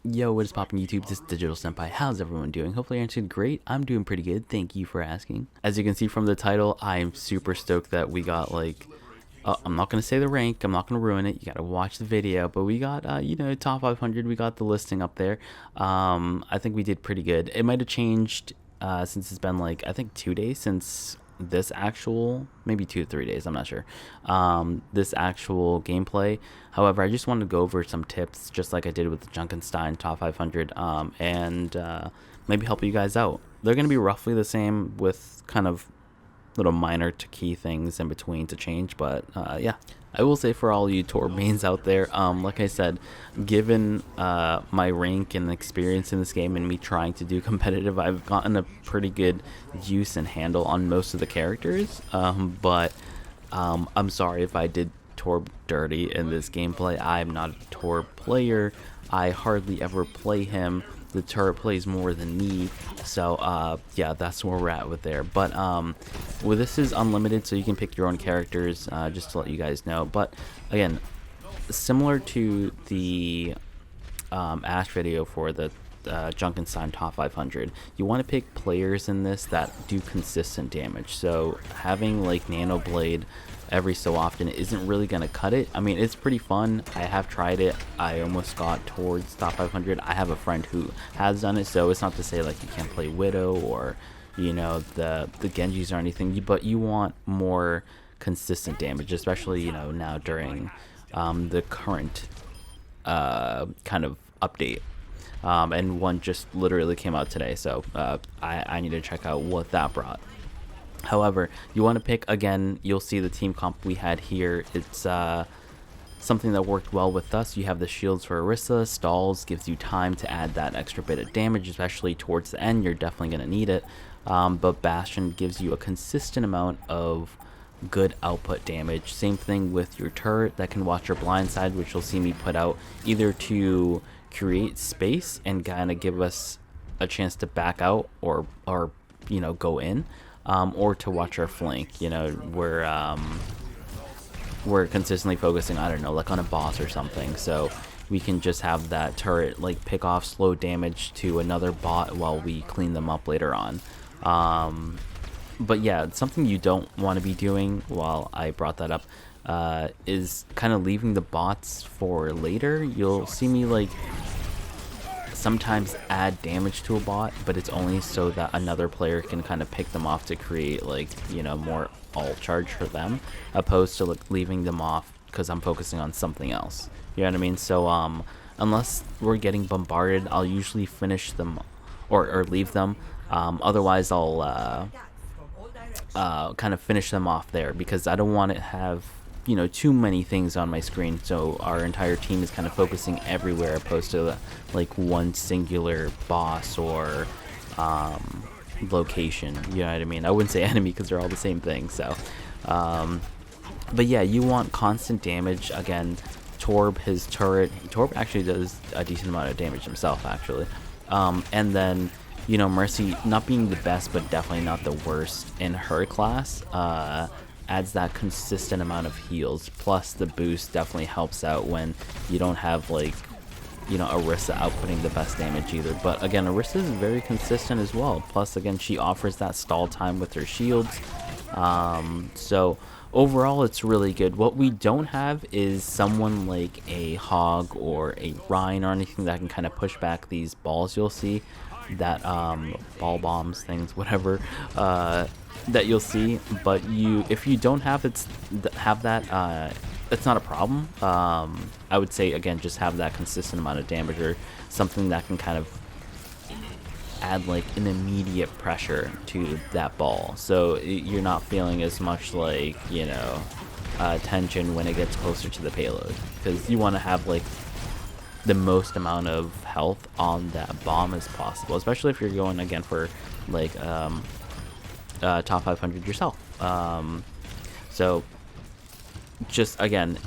Yo, what is poppin' YouTube? This is Digital Senpai. How's everyone doing? Hopefully you're doing great. I'm doing pretty good. Thank you for asking. As you can see from the title, I'm super stoked that we got like, I'm not going to say the rank. I'm not going to ruin it. You got to watch the video. But we got, top 500. We got the listing up there. I think we did pretty good. It might have changed since it's been like, I think 2 days since this actual, maybe 2 to 3 days, I'm not sure, this actual gameplay. However, I just wanted to go over some tips just like I did with the Junkenstein top 500, and maybe help you guys out. They're going to be roughly the same with kind of little minor to key things in between to change, but yeah, I will say for all you Tor mains out there, like I said, given my rank and experience in this game and me trying to do competitive, I've gotten a pretty good use and handle on most of the characters, but I'm sorry if I did Tor dirty in this gameplay. I'm not a Tor player. I hardly ever play him. The turret plays more than me, so yeah, that's where we're at with there. But well, this is unlimited, so you can pick your own characters, just to let you guys know. But again, similar to the Ash video for the Junkenstein top 500, you want to pick players in this that do consistent damage. So having like Nano Blade every so often isn't really gonna cut it. I mean, it's pretty fun. I have tried it. I almost got towards top 500. I have a friend who has done it, so it's not to say like you can't play Widow or the Genjis or anything, but you want more consistent damage, especially now during the current kind of update. And one just literally came out today, so I need to check out what that brought. However, you want to pick, again, you'll see the team comp we had here. It's something that worked well with us. You have the shields for Orisa. Stalls gives you time to add that extra bit of damage, especially towards the end. You're definitely going to need it. But Bastion gives you a consistent amount of good output damage. Same thing with your turret that can watch your blind side, which you'll see me put out either to create space and kind of give us a chance to back out or go in. Or to watch our flank. We're consistently focusing, I don't know, like on a boss or something, so we can just have that turret like pick off slow damage to another bot while we clean them up later on. But yeah, it's something you don't want to be doing, while I brought that up, is kind of leaving the bots for later. You'll see me like sometimes add damage to a bot, but it's only so that another player can kind of pick them off to create like more ult charge for them, opposed to like leaving them off because I'm focusing on something else. You know what I mean? So unless we're getting bombarded, I'll usually finish them or leave them. Otherwise I'll kind of finish them off there, because I don't want to have too many things on my screen, so our entire team is kind of focusing everywhere, opposed to like one singular boss or location. You know what I mean? I wouldn't say enemy because they're all the same thing. So but yeah, you want constant damage. Again, Torb, his turret, Torb actually does a decent amount of damage himself actually, and then Mercy, not being the best but definitely not the worst in her class, adds that consistent amount of heals, plus the boost definitely helps out when you don't have like Orisa outputting the best damage either. But again, Orisa is very consistent as well, plus again she offers that stall time with her shields, so overall it's really good. What we don't have is someone like a Hog or a Rhine or anything that can kind of push back these balls you'll see, that ball bombs things, whatever, that you'll see. But if you don't have that, it's not a problem. I would say again, just have that consistent amount of damage, or something that can kind of add like an immediate pressure to that ball, so you're not feeling as much like tension when it gets closer to the payload, because you want to have like the most amount of health on that bomb as possible, especially if you're going again for like top 500 yourself. So just again,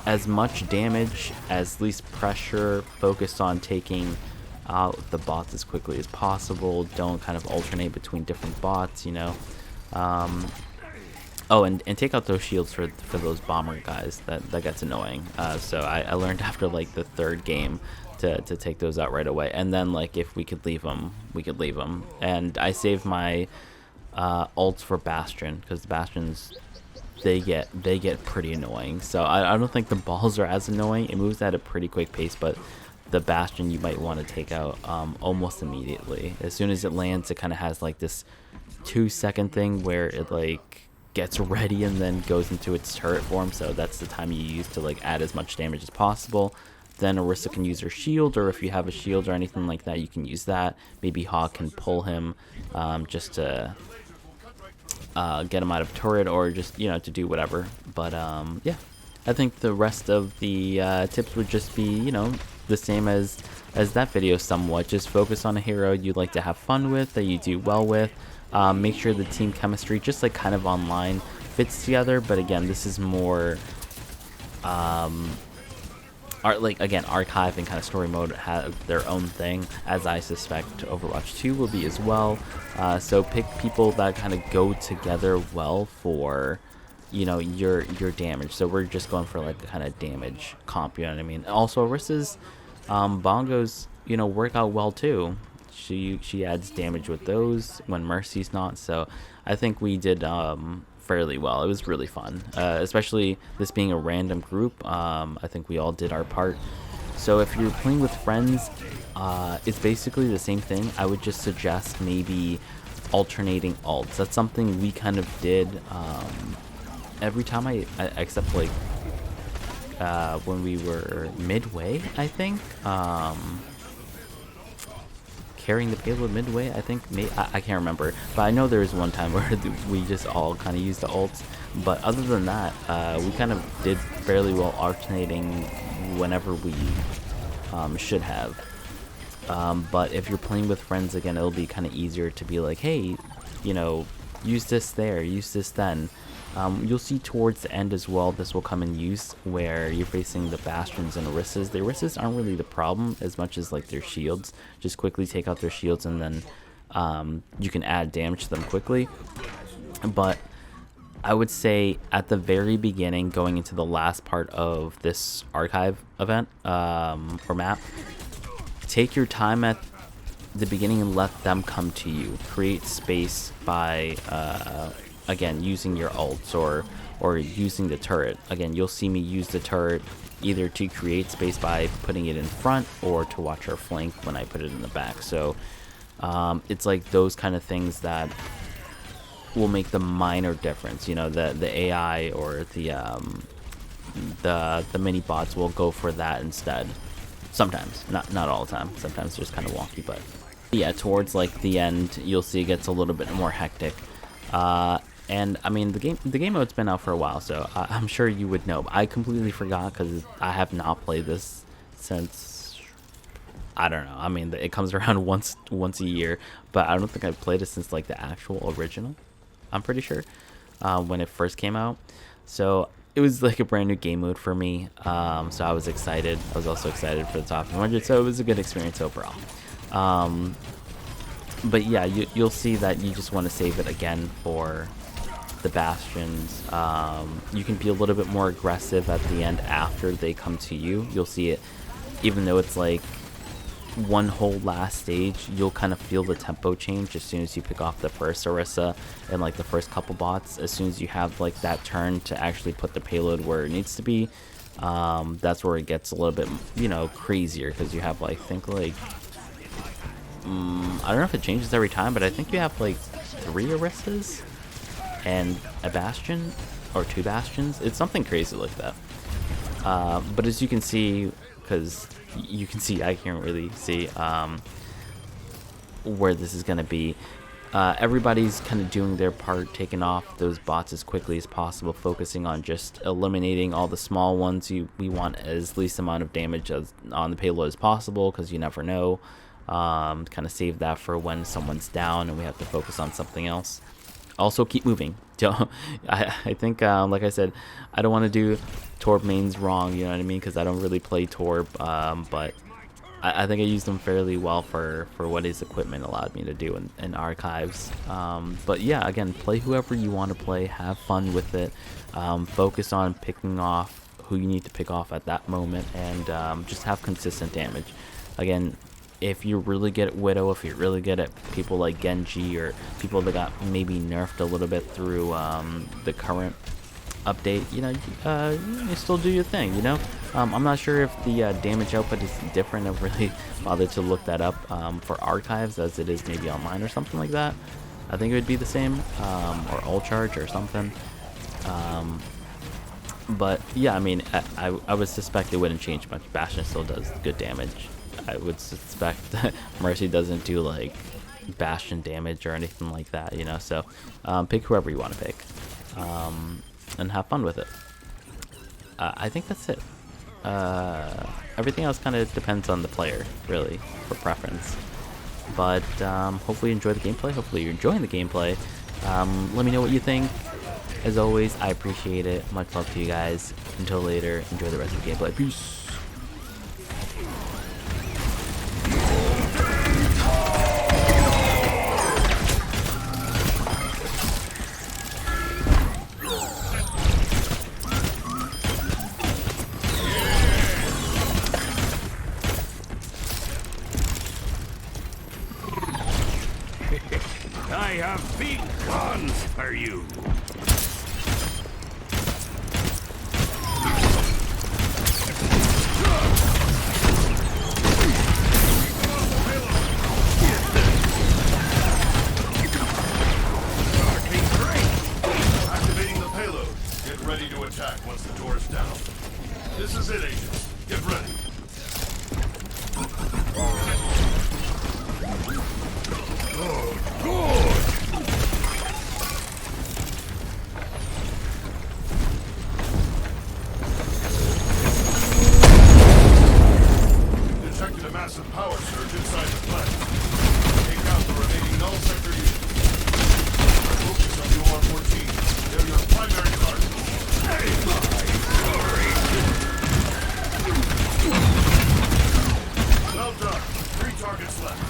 as much damage, as least pressure, focused on taking out the bots as quickly as possible. Don't kind of alternate between different bots, Oh, and take out those shields for those bomber guys. That gets annoying. So I learned after like the third game to take those out right away. And then like if we could leave them, we could leave them. And I saved my ults for Bastion, because the Bastions, they get pretty annoying. So I don't think the balls are as annoying. It moves at a pretty quick pace, but the Bastion you might want to take out almost immediately. As soon as it lands, it kind of has like this 2-second thing where it like gets ready and then goes into its turret form. So that's the time you use to like add as much damage as possible. Then Orisa can use her shield, or if you have a shield or anything like that, you can use that. Maybe Hawk can pull him just to get him out of turret, or just, you know, to do whatever. But yeah, I think the rest of the tips would just be, you know, the same as that video somewhat. Just focus on a hero you like to have fun with, that you do well with. Make sure the team chemistry, just like kind of online, fits together. But again, this is more like, again, archive and kind of story mode have their own thing, as I suspect Overwatch 2 will be as well. So pick people that kind of go together well for, you know, your damage. So we're just going for like a kind of damage comp, you know what I mean? Also, Orisa's bongos, you know, work out well too. She adds damage with those when Mercy's not. So I think we did fairly well. It was really fun, especially this being a random group. I think we all did our part. So if you're playing with friends, it's basically the same thing. I would just suggest maybe alternating ults. That's something we kind of did every time I except like when we were midway, I think. Carrying the payload midway, I think. I can't remember, but I know there was one time where we just all kind of used the ults. But other than that, we kind of did fairly well alternating whenever we should have. But if you're playing with friends, again, it'll be kind of easier to be like, hey, you know, use this there, use this then. You'll see towards the end as well, this will come in use where you're facing the Bastions and Orisas. The Orisas aren't really the problem as much as like their shields. Just quickly take out their shields and then you can add damage to them quickly. But I would say at the very beginning, going into the last part of this archive event or map, take your time at the beginning and let them come to you. Create space by again, using your ults or using the turret. Again, you'll see me use the turret either to create space by putting it in front, or to watch our flank when I put it in the back. So it's like those kind of things that will make the minor difference. You know, the AI or the mini bots will go for that instead. Sometimes, not all the time. Sometimes it's just kind of wonky, but yeah, towards like the end, you'll see it gets a little bit more hectic. And I mean, the game mode's been out for a while, so I'm sure you would know. But I completely forgot because I have not played this since, I don't know. I mean, it comes around once a year, but I don't think I've played it since like the actual original. I'm pretty sure when it first came out. So it was like a brand new game mode for me. So I was excited. I was also excited for the top 100. So it was a good experience overall. But yeah, you'll see that you just want to save it again for the Bastions. You can be a little bit more aggressive at the end after they come to you. You'll see it, even though it's like one whole last stage, you'll kind of feel the tempo change as soon as you pick off the first Orisa and like the first couple bots. As soon as you have like that turn to actually put the payload where it needs to be, that's where it gets a little bit, you know, crazier, because you have like, think like I don't know if it changes every time, but I think you have like 3 Orisas and a Bastion, or 2 Bastions. It's something crazy like that. But as you can see, because you can see, I can't really see where this is going to be. Everybody's kind of doing their part, taking off those bots as quickly as possible, focusing on just eliminating all the small ones. We want as least amount of damage on the payload as possible, because you never know. Kind of save that for when someone's down and we have to focus on something else. Also, keep moving. I think, like I said, I don't want to do Torb mains wrong, you know what I mean? Because I don't really play Torb, but I think I used him fairly well for what his equipment allowed me to do in archives. But yeah, again, play whoever you want to play, have fun with it, focus on picking off who you need to pick off at that moment, and just have consistent damage. Again, if you're really good at Widow, if you're really good at people like Genji, or people that got maybe nerfed a little bit through the current update, you know, you still do your thing, you know. I'm not sure if the damage output is different. I've really bothered to look that up for archives as it is maybe online or something like that. I think it would be the same, or all charge or something. But yeah, I mean, I would suspect it wouldn't change much. Bastion still does good damage. I would suspect that Mercy doesn't do like Bastion damage or anything like that, you know. So pick whoever you want to pick, and have fun with it. I think that's it. Everything else kind of depends on the player, really, for preference. But hopefully you enjoy the gameplay. Hopefully you're enjoying the gameplay. Let me know what you think. As always, I appreciate it. Much love to you guys. Until later, enjoy the rest of the gameplay. Peace. I have big guns for you. Activating the payload. Get ready to attack once the door is down. This is it, agents. Get ready. Detected a massive power surge inside the plant. Take out the remaining null sector units. Focus on UR-14. They're your primary target. Well done. 3 targets left.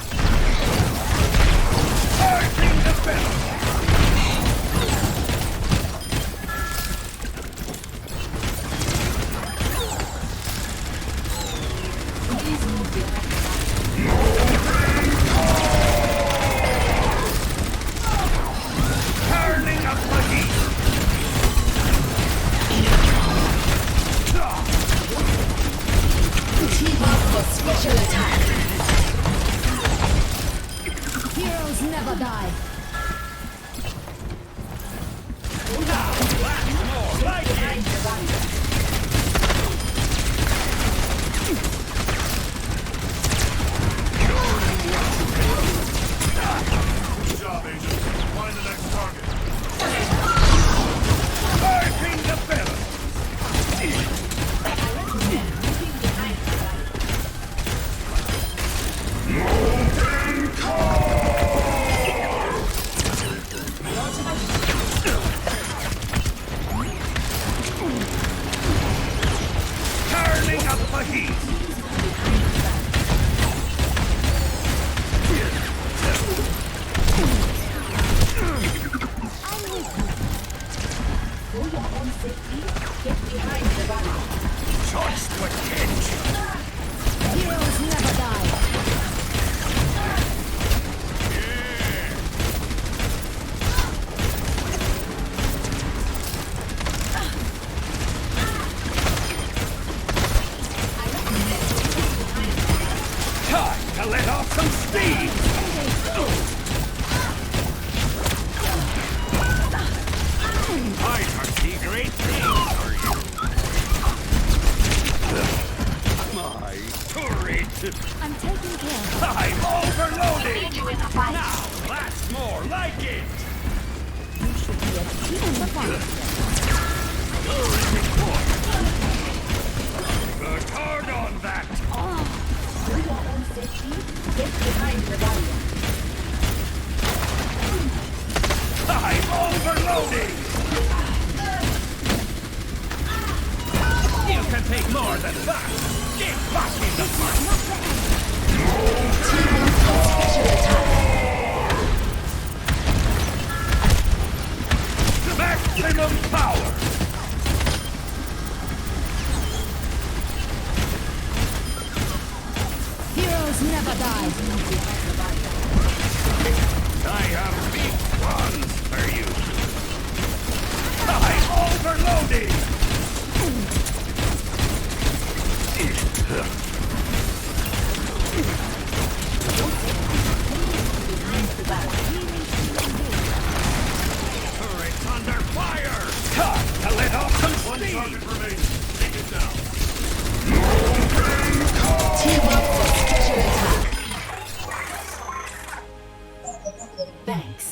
Charging the bell. Turning up the heat. Team up for special attack. Heroes never die. Good job, agents. Find the next target. Charging the bell. Turning up the heat. Choice to attention. Heroes never die. Time to let off some steam. I foresee great things for you. My turret. I'm taking care. I'm overloading. Now that's more like it. You should be a team performance. Turret deployed. Good hard on that. For your own safety, get behind the barrier. I'm overloading. You can take more than that. Get back in the fight. Not the end. Special attack. Maximum power! Heroes never die. I have big ones for you! I'm overloading! Turret's under fire! Time to let off some One steam! target remaining. Take it down. Team up for special attack. Thanks.